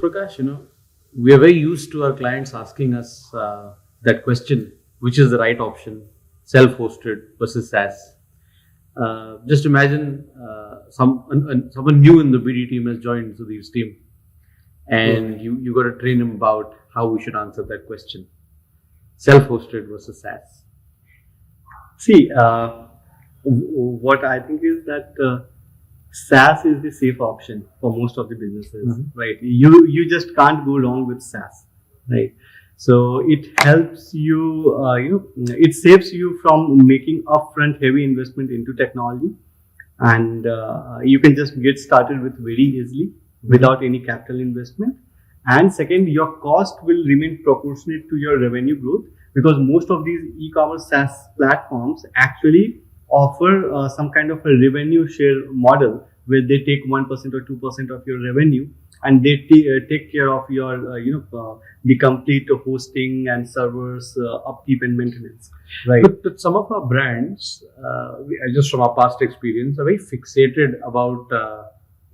Prakash, we are very used to our clients asking us that question, which is the right option, self-hosted versus SaaS. Just imagine someone new in the BD team has joined Sudhir's team, and you got to train him about how we should answer that question, self-hosted versus SaaS. See, what I think is that SaaS is the safe option for most of the businesses, right? You just can't go wrong with SaaS, right? So it helps you, it saves you from making upfront heavy investment into technology, and you can just get started with very easily without any capital investment. And second, your cost will remain proportionate to your revenue growth, because most of these e-commerce SaaS platforms actually offer some kind of a revenue share model where they take 1% or 2% of your revenue, and they take care of your the complete hosting and servers upkeep and maintenance, right? But some of our brands, just from our past experience, are very fixated about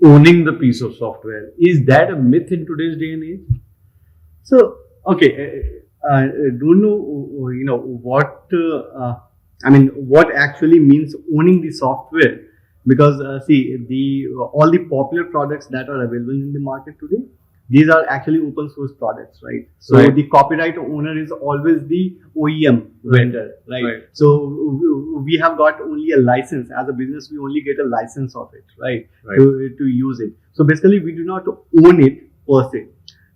owning the piece of software. Is that a myth in today's day and age? So okay, I don't know what what actually means owning the software, because see, all the popular products that are available in the market today, these are actually open source products, right? So the copyright owner is always the OEM vendor, right? So we have got only a license. As a business, we only get a license of it, right? To use it. So basically, we do not own it per se.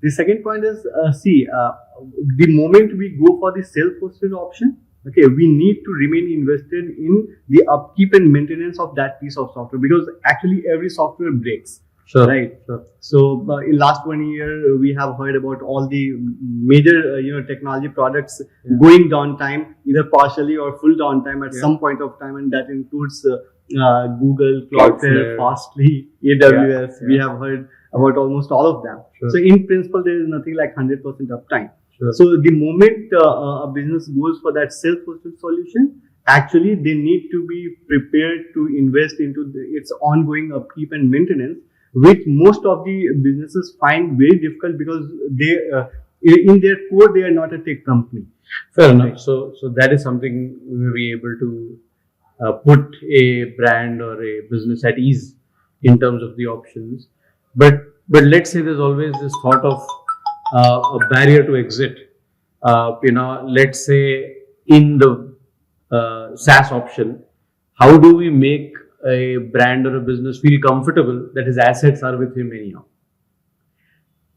The second point is, the moment we go for the self-hosted option, okay, we need to remain invested in the upkeep and maintenance of that piece of software, because actually every software breaks. Sure. Right. Sure. So in last 1 year, we have heard about all the major technology products going downtime, either partially or full downtime at some point of time, and that includes Google, Cloudflare, Fastly, AWS. We have heard about almost all of them. Sure. So in principle, there is nothing like 100% uptime. Sure. So the moment a business goes for that self-hosted solution, actually they need to be prepared to invest into its ongoing upkeep and maintenance, which most of the businesses find very difficult, because they in their core they are not a tech company. Fair enough. So that is something we may be able to put a brand or a business at ease in terms of the options. But let's say there's always this thought of a barrier to exit. Let's say in the SaaS option, how do we make a brand or a business feel comfortable that his assets are with him anyhow?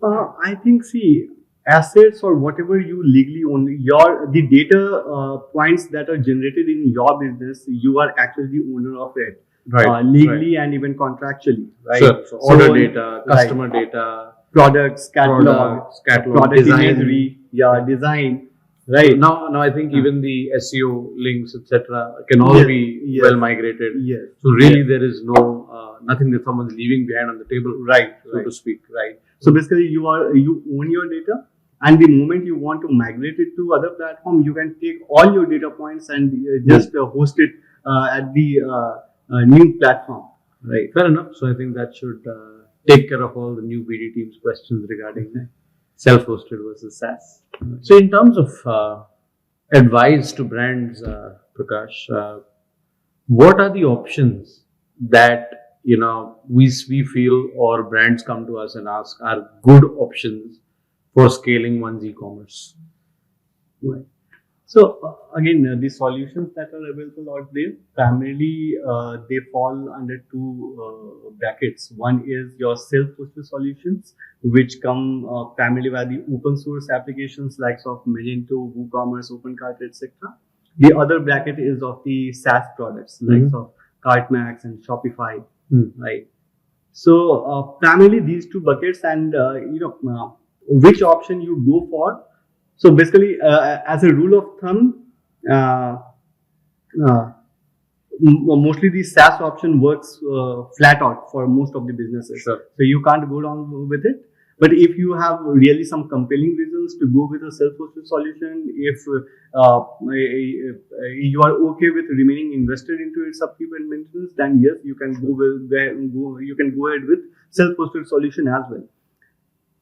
I think, assets or whatever you legally own, the data points that are generated in your business, you are actually the owner of it. Right. Legally and even contractually, right? Sure. So order data, customer data, products, catalog, product design. Imagery, design. Right. Now I think even the SEO links, etc., can all be well migrated. Yes. So really there is no nothing that someone's leaving behind on the table, so to speak. Right. So basically you own your data, and the moment you want to migrate it to other platform, you can take all your data points and just host it at the new platform. Right. Fair enough. So I think that should take care of all the new BD team's questions regarding self-hosted versus SaaS. So in terms of advice to brands, Prakash, what are the options that we feel, or brands come to us and ask are good options for scaling one's e-commerce? Right. So again, the solutions that are available out there, primarily they fall under two brackets. One is your self-hosted solutions, which come primarily by the open source applications like of Magento, WooCommerce, OpenCart, etc. The other bracket is of the SaaS products like of KartMax and Shopify, right? So primarily these two buckets, and which option you go for. So basically, as a rule of thumb, mostly the SaaS option works flat out for most of the businesses. Sure. So you can't go wrong with it. But if you have really some compelling reasons to go with a self-hosted solution, if you are okay with remaining invested into its upkeep and maintenance, then yes, you can go ahead with self-hosted solution as well.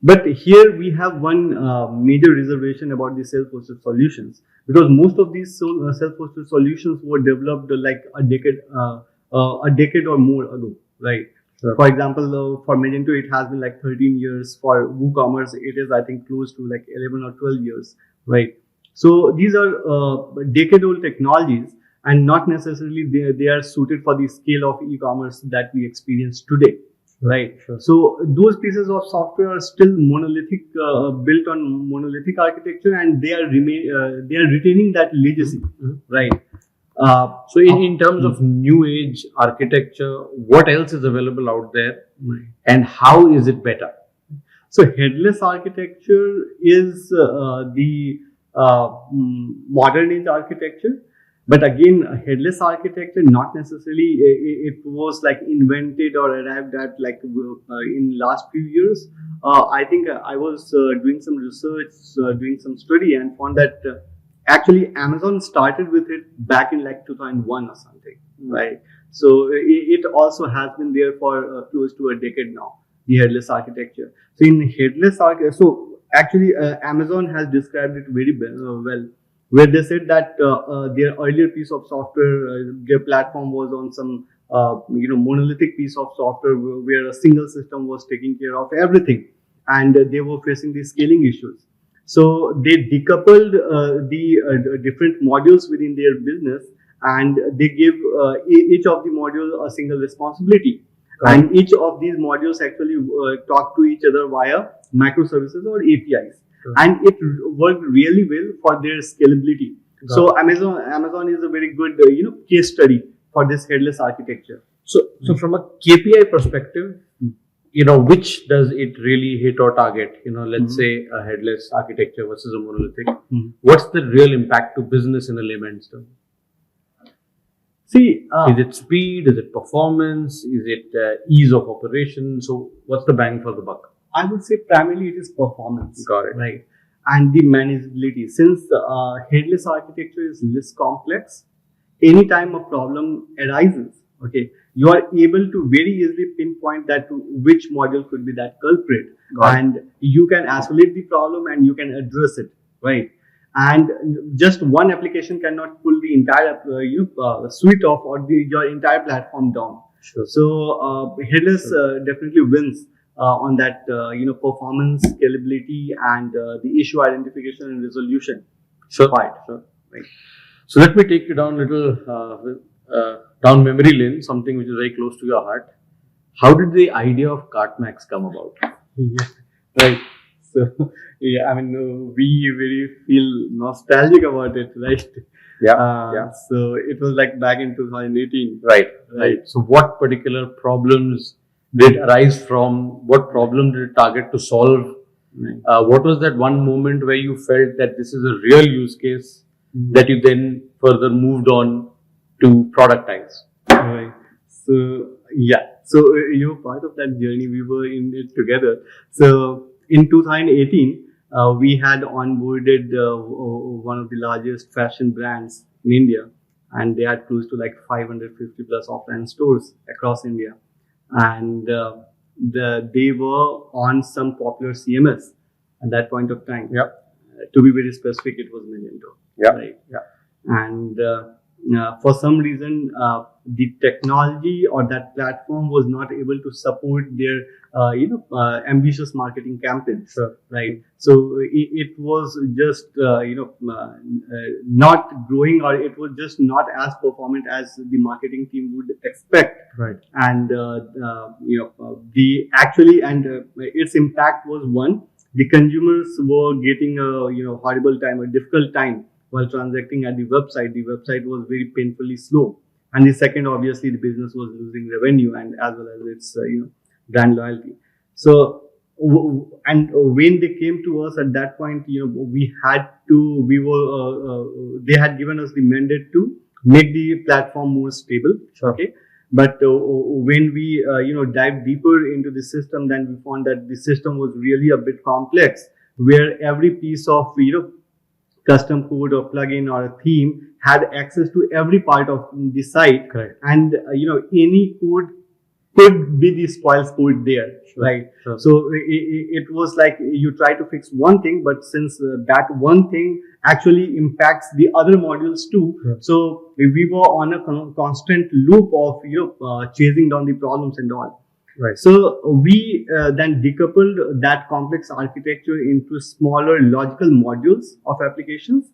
But here we have one major reservation about the self-hosted solutions, because most of these self-hosted solutions were developed like a decade or more ago, right? Sure. For example, for Magento, it has been like 13 years. For WooCommerce, it is, I think, close to like 11 or 12 years, right? So these are decade-old technologies, and not necessarily they are suited for the scale of e-commerce that we experience today. Right. Sure. So those pieces of software are still monolithic, built on monolithic architecture, and they are retaining that legacy. Mm-hmm. Right. So in terms of new age architecture, what else is available out there, and how is it better? So headless architecture is the modern age architecture. But again, headless architecture, not necessarily it was like invented or arrived at like in last few years. I think I was doing some research, doing some study, and found that actually Amazon started with it back in like 2001 or something, right? So it also has been there for close to a decade now, the headless architecture. So in headless architecture, so actually Amazon has described it very well, where they said that their earlier piece of software, their platform was on some monolithic piece of software where a single system was taking care of everything, and they were facing these scaling issues. So they decoupled the different modules within their business, and they give each of the module a single responsibility. Right. And each of these modules actually talk to each other via microservices or APIs. Sure. And it worked really well for their scalability. Got so Amazon is a very good case study for this headless architecture. So from a KPI perspective, which does it really hit or target? Let's say a headless architecture versus a monolithic. What's the real impact to business in a layman's term? See, is it speed? Is it performance? Is it ease of operation? So what's the bang for the buck? I would say primarily it is performance. Got it. Right. And the manageability. Since headless architecture is less complex, anytime a problem arises, okay, you are able to very easily pinpoint that to which module could be that culprit. And you can isolate the problem and you can address it, right? And just one application cannot pull the entire suite of or your entire platform down. Sure. So headless definitely wins on that performance, scalability, and the issue identification and resolution. Part. Sure. Right. So let me take you down a little down memory lane, something which is very close to your heart. How did the idea of KartMax come about? Yeah. Right. So yeah, I mean we really feel nostalgic about it, right? Yeah. So it was like back in 2018. Right. So what particular problems did arise from? What problem did it target to solve? What was that one moment where you felt that this is a real use case that you then further moved on to productize? Right. So yeah. So you were part of that journey. We were in it together. So in 2018, we had onboarded one of the largest fashion brands in India, and they had close to like 550 plus offline stores across India. And they were on some popular CMS at that point of time. Yeah. To be very specific, it was Magento. Yeah. Right. Yeah. And for some reason, the technology or that platform was not able to support their ambitious marketing campaigns. Sure. Right. So it was just not growing, or it was just not as performant as the marketing team would expect. Right. And its impact was one. The consumers were getting a horrible time, a difficult time while transacting at the website. The website was very painfully slow. And the second, obviously, the business was losing revenue and as well as its brand loyalty. So when they came to us at that point, they had given us the mandate to make the platform more stable. Sure. Okay. But when we dived deeper into the system, then we found that the system was really a bit complex, where every piece of custom code or plugin or a theme had access to every part of the site. Correct. And any code could be the spoil sport there, right? Sure. So it was like you try to fix one thing, but since that one thing actually impacts the other modules too, so we were on a constant loop of chasing down the problems and all. Right. So we then decoupled that complex architecture into smaller logical modules of applications,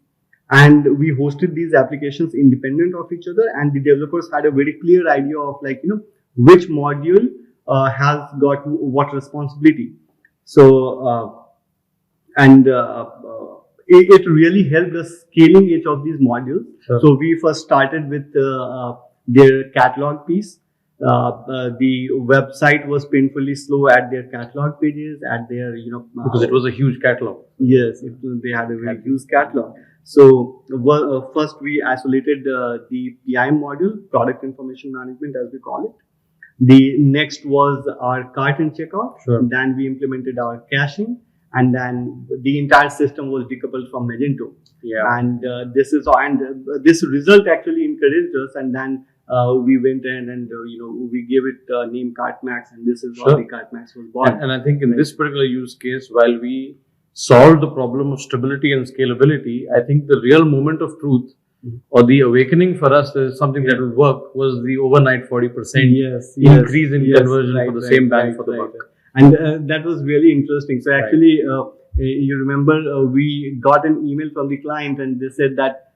and we hosted these applications independent of each other, and the developers had a very clear idea of which module has got what responsibility. So it really helped us scaling each of these modules. Sure. So we first started with their catalog piece. The website was painfully slow at their catalog pages, at their because it was a huge catalog. Yes, they had a very huge catalog. So first we isolated the PIM module, product information management as we call it. The next was our cart and checkout. Sure. Then we implemented our caching, and then the entire system was decoupled from Magento. Yeah. And this result actually encouraged us, and then we went in and we gave it name KartMax, and this is how the KartMax was born. And I think in this particular use case, while we solved the problem of stability and scalability, I think the real moment of truth or the awakening for us is something that will work was the overnight 40% increase in conversion for the same bang for the buck. And that was really interesting. So actually, you remember we got an email from the client, and they said that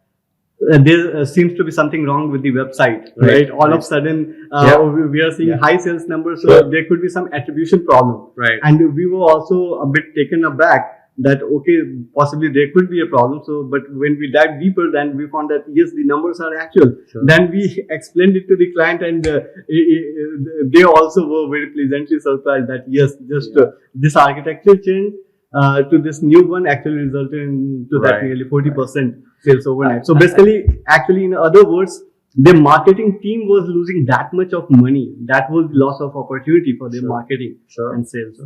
there seems to be something wrong with the website, right? All of a sudden, we are seeing high sales numbers, so there could be some attribution problem. Right. And we were also a bit taken aback that, okay, possibly there could be a problem. So, but when we dived deeper, then we found that, yes, the numbers are actual. Sure. Then we explained it to the client, and they also were very pleasantly surprised that, yes, just this architecture change to this new one actually resulted into that nearly 40% sales overnight. So basically, actually, in other words, the marketing team was losing that much of money. That was the loss of opportunity for their marketing and sales.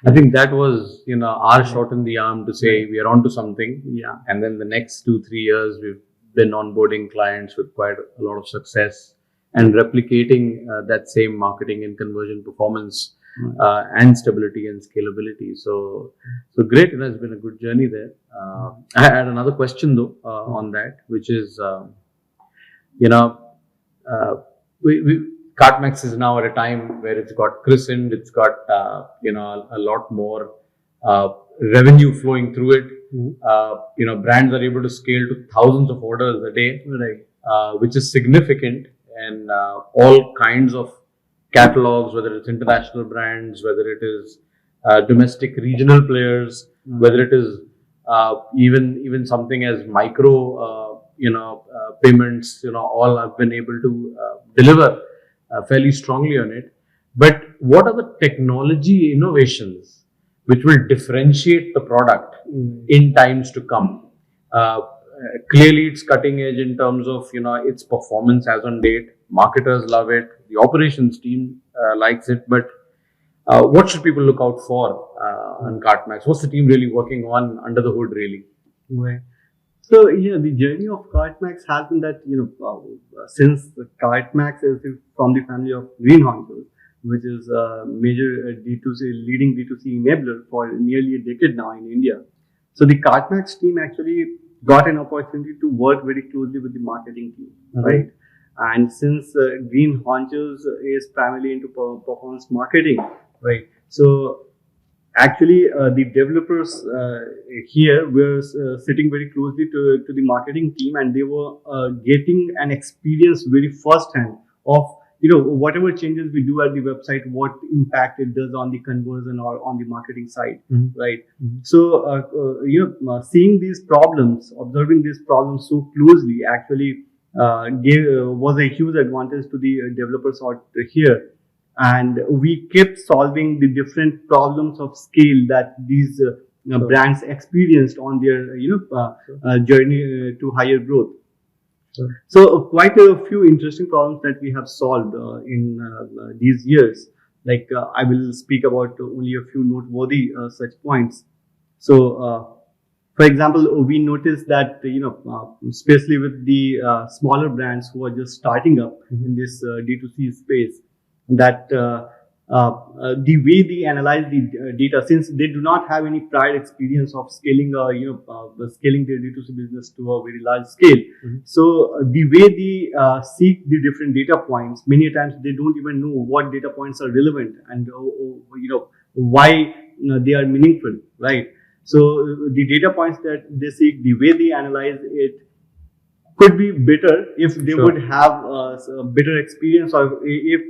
I think that was, our shot in the arm to say we are onto something. Yeah. And then the next 2-3 years, we've been onboarding clients with quite a lot of success and replicating that same marketing and conversion performance and stability and scalability. So great. It's been a good journey there. I had another question though on that, which is, KartMax is now at a time where it's got christened, it's got a lot more revenue flowing through it. Brands are able to scale to thousands of orders a day, which is significant, and all kinds of catalogs, whether it's international brands, whether it is domestic regional players, whether it is even something as micro payments, all have been able to deliver fairly strongly on it. But what are the technology innovations which will differentiate the product in times to come? Clearly, it's cutting edge in terms of its performance as on date. Marketers love it. The operations team likes it. But what should people look out for on KartMax? What's the team really working on under the hood, really? Right. So the journey of KartMax has been that since KartMax is from the family of GreenHonchos, which is a major leading D2C enabler for nearly a decade now in India. So the KartMax team actually got an opportunity to work very closely with the marketing team, right? And since GreenHonchos is primarily into performance marketing, right? So actually, the developers here were sitting very closely to the marketing team, and they were getting an experience very firsthand of whatever changes we do at the website, what impact it does on the conversion or on the marketing side, right? So seeing these problems, observing these problems so closely, actually was a huge advantage to the developers out here. And we kept solving the different problems of scale that these brands experienced on their journey to higher growth. So quite a few interesting problems that we have solved in these years. Like I will speak about only a few noteworthy such points. So for example, we noticed that especially with the smaller brands who are just starting up in this D2C space, that the way they analyze the data, since they do not have any prior experience of scaling, scaling their D2C business to a very large scale. So the way they seek the different data points, many times they don't even know what data points are relevant and why they are meaningful, right? So the data points that they seek, the way they analyze it, could be better if they would have a better experience, or if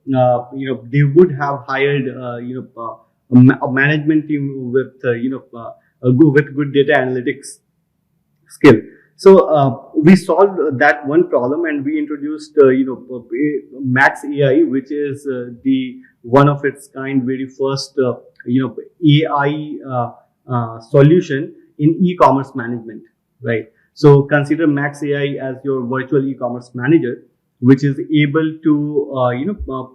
they would have hired a management team with with good data analytics skill. So we solved that one problem, and we introduced Max AI, which is the one of its kind very first AI solution in e-commerce management, right? So consider Max AI as your virtual e-commerce manager, which is able to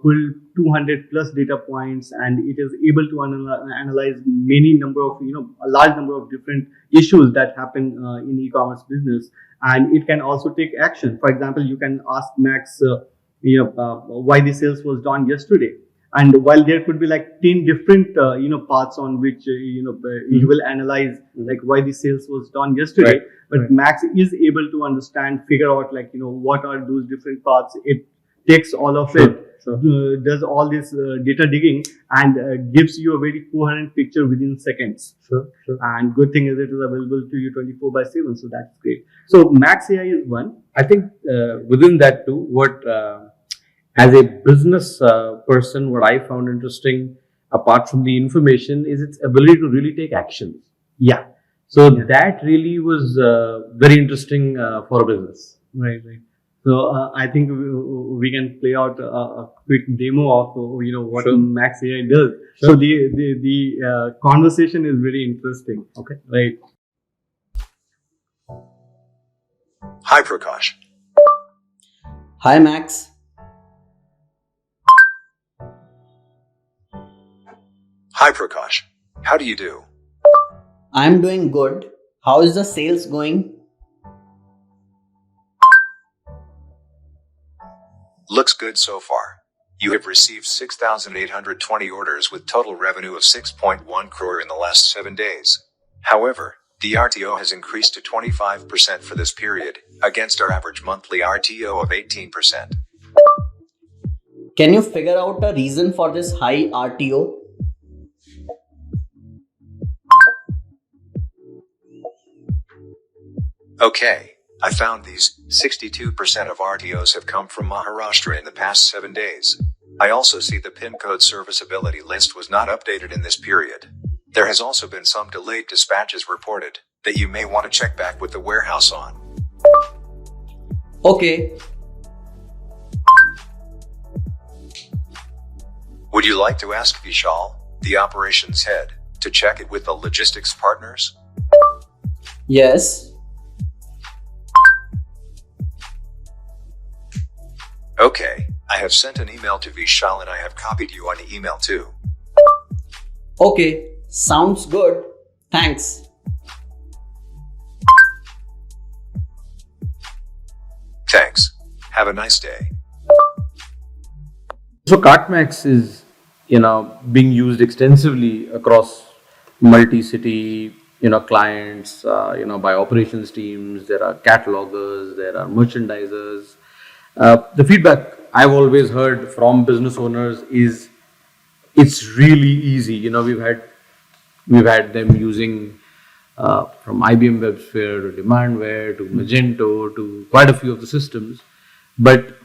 pull 200 plus data points, and it is able to analyze a large number of different issues that happen in e-commerce business, and it can also take action. For example, you can ask Max why the sales was done yesterday. And while there could be like 10 different paths on which you will analyze like why the sales was done yesterday, right. But right. Max is able to understand, figure out like what are those different paths. It takes all of it, does all this data digging, and gives you a very coherent picture within seconds. Sure. And good thing is it is available to you 24/7, so that's great. So Max AI is one. I think within that too, what as a business person, what I found interesting, apart from the information, is its ability to really take actions. Yeah. So that really was very interesting for a business. Right. So I think we can play out a quick demo of what Max AI does. Sure. So the conversation is very interesting. Okay. Right. Hi Prakash. Hi Max. Hi Prakash. How do you do? I'm doing good. How is the sales going? Looks good so far. You have received 6,820 orders with total revenue of 6.1 crore in the last 7 days. However, the RTO has increased to 25% for this period, against our average monthly RTO of 18%. Can you figure out a reason for this high RTO? Okay, I found these. 62% of RTOs have come from Maharashtra in the past 7 days. I also see the PIN code serviceability list was not updated in this period. There has also been some delayed dispatches reported that you may want to check back with the warehouse on. Okay. Would you like to ask Vishal, the operations head, to check it with the logistics partners? Yes. Okay, I have sent an email to Vishal and I have copied you on the email too. Okay, sounds good. Thanks. Thanks. Have a nice day. So KartMax is, being used extensively across multi-city, clients, by operations teams. There are catalogers, there are merchandisers. The feedback I've always heard from business owners is it's really easy. We've had them using from IBM WebSphere to Demandware to Magento to quite a few of the systems. But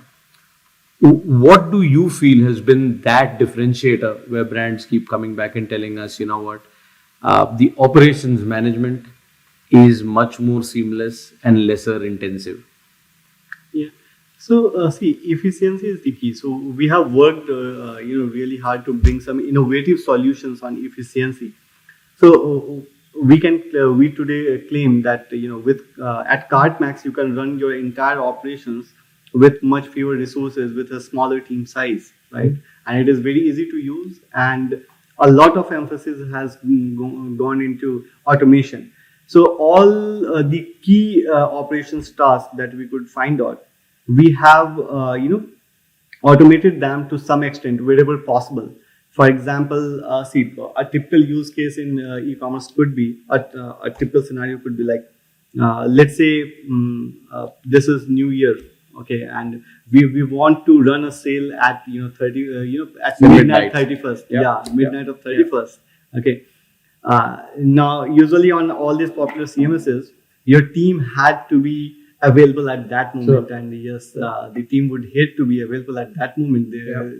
what do you feel has been that differentiator where brands keep coming back and telling us, the operations management is much more seamless and lesser intensive? Yeah. So see, efficiency is the key. So we have worked, really hard to bring some innovative solutions on efficiency. So we today claim that with at KartMax you can run your entire operations with much fewer resources with a smaller team size, right? And it is very easy to use, and a lot of emphasis has gone into automation. So all the key operations tasks that we could find out, we have automated them to some extent wherever possible. For example, see, a typical use case in e-commerce could be, a typical scenario could be like, let's say this is New Year, okay, and we want to run a sale at 30 at midnight 31st, midnight of 31st, okay. Now usually on all these popular CMSs, your team had to be available at that moment, and yes, the team would hate to be available at that moment.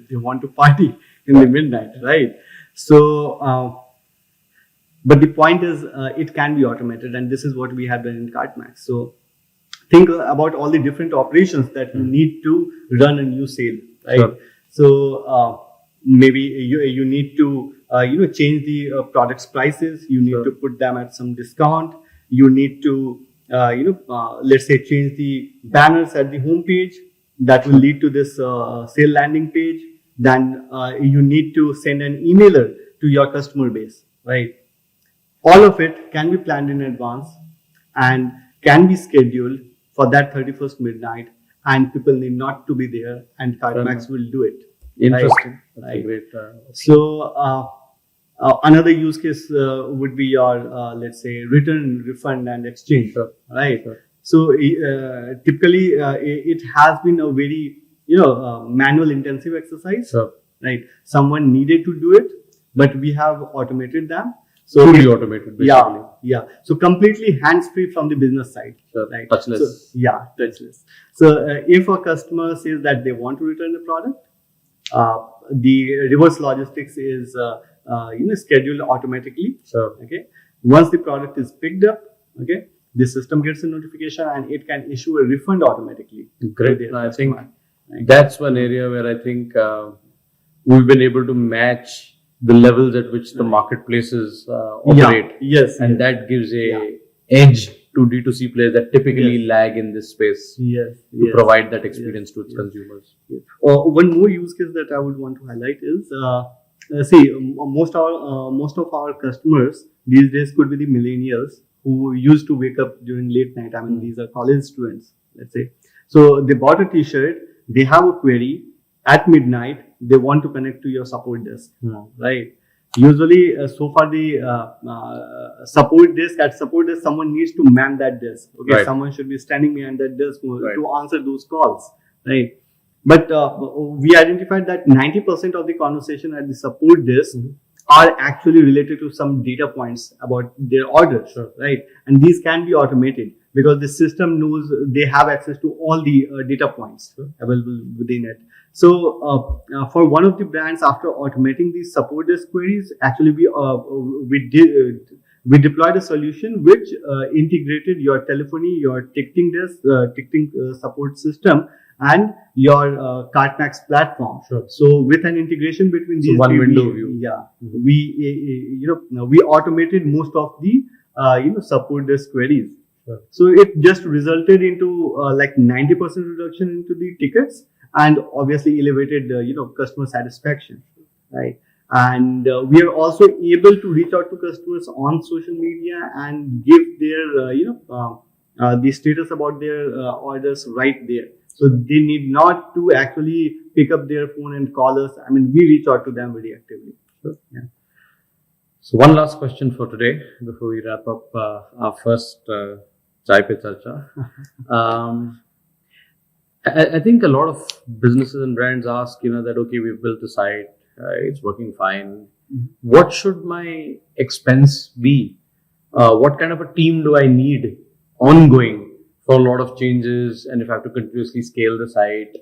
They want to party in the midnight, right? So, but the point is, it can be automated, and this is what we have done in KartMax. So, think about all the different operations that you need to run a new sale, right? Sure. So, maybe you need to change the products prices. You need to put them at some discount. You need to let's say change the banners at the home page that will lead to this sale landing page. Then you need to send an emailer to your customer base, right? All of it can be planned in advance and can be scheduled for that 31st midnight, and people need not to be there, and KartMax will do it. Interesting. Right? That's a great. So another use case would be your let's say return, refund, and exchange, right? Sure. So typically it has been a very manual intensive exercise, right? Someone needed to do it, but we have automated them. So fully automated, basically. Yeah. So completely hands-free from the business side, right? Touchless. So, touchless. So if a customer says that they want to return the product, the reverse logistics is scheduled automatically. Okay. Once the product is picked up, okay, the system gets a notification and it can issue a refund automatically. Great. I think that's one area where I think we've been able to match the levels at which the marketplaces operate. And that gives a edge to D2C players that typically lag in this space to provide that experience to its consumers. One more use case that I would want to highlight is, see, most of our customers these days could be the millennials who used to wake up during late night. I mean, these are college students, let's say. So they bought a t-shirt, they have a query at midnight, they want to connect to your support desk, right? Usually, so far the support desk, someone needs to man that desk. Okay, right. Someone should be standing behind that desk to answer those calls, right? But we identified that 90% of the conversation at the support desk are actually related to some data points about their orders, right? And these can be automated because the system knows they have access to all the data points available within it. So for one of the brands, after automating these support desk queries, actually we deployed a solution which integrated your telephony, your ticketing desk, ticketing support system, and your KartMax platform. So with an integration between these one window view. We automated most of the support desk queries. So it just resulted into like 90% reduction into the tickets, and obviously elevated customer satisfaction, right? And we are also able to reach out to customers on social media and give their the status about their orders right there. So they need not to actually pick up their phone and call us. I mean, we reach out to them very actively. So one last question for today before we wrap up our first Chai Pe Charcha. I think a lot of businesses and brands ask, that, okay, we've built the site, it's working fine. What should my expense be? What kind of a team do I need ongoing for a lot of changes? And if I have to continuously scale the site,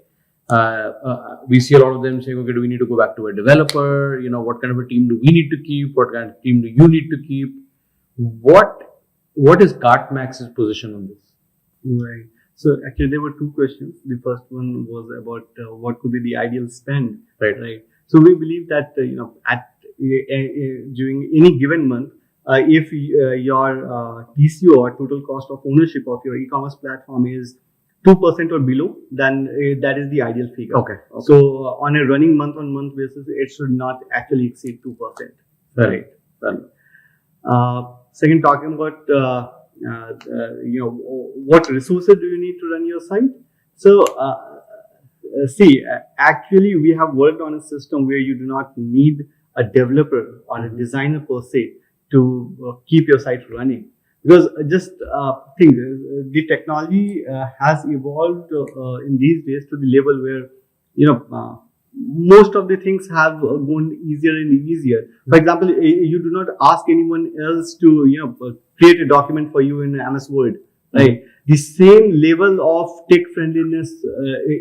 we see a lot of them saying, okay, do we need to go back to a developer? What kind of a team do we need to keep? What kind of team do you need to keep? What is KartMax's position on this? Right. So actually there were two questions. The first one was about what could be the ideal spend, right? So we believe that during any given month, if your TCO or total cost of ownership of your e-commerce platform is 2% or below, then that is the ideal figure. Okay. So on a running month-on-month basis, it should not actually exceed 2%. Right. Second, talking about what resources do you need to run your site? So Actually, we have worked on a system where you do not need a developer or a designer per se to keep your site running. Because just think, the technology has evolved in these days to the level where, most of the things have gone easier and easier. For example, you do not ask anyone else to, create a document for you in MS Word, right? The same level of tech friendliness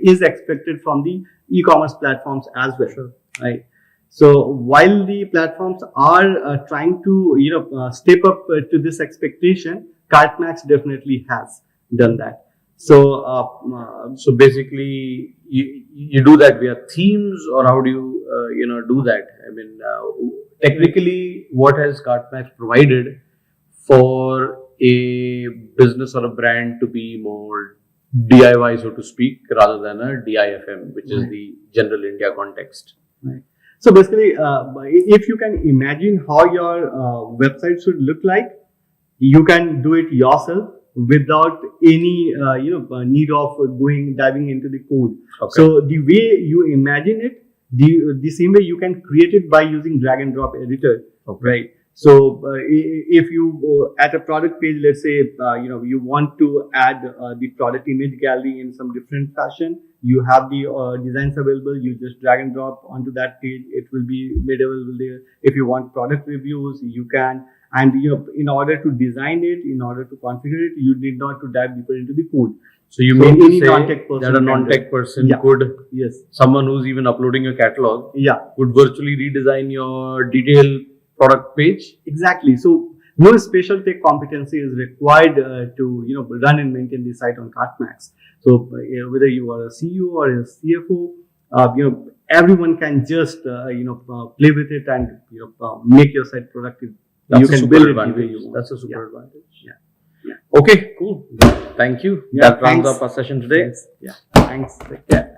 is expected from the e-commerce platforms as well, right? So while the platforms are trying to, step up to this expectation, KartMax definitely has done that. So, so basically, you do that via themes, or how do you, do that? I mean, technically, what has KartMax provided for a business or a brand to be more DIY, so to speak, rather than a DIFM, which is the general India context? Right. So basically, if you can imagine how your website should look like, you can do it yourself without any need of diving into the code. Okay. So the way you imagine it, the same way you can create it by using drag and drop editor, right? So if you at a product page, let's say you want to add the product image gallery in some different fashion, you have the designs available. You just drag and drop onto that page. It will be made available there. If you want product reviews, you can. And in order to design it, in order to configure it, you need not to dive deeper into the code. So you mean to say non-tech person that a non-tech person could, someone who's even uploading a catalog, would virtually redesign your detailed product page? Exactly. So no special tech competency is required to run and maintain the site on KartMax. So whether you are a CEO or a CFO, everyone can just play with it and make your site productive. That's a super advantage. That's a super advantage. Okay, cool. Thank you. That rounds up our session today. Thanks. Thanks.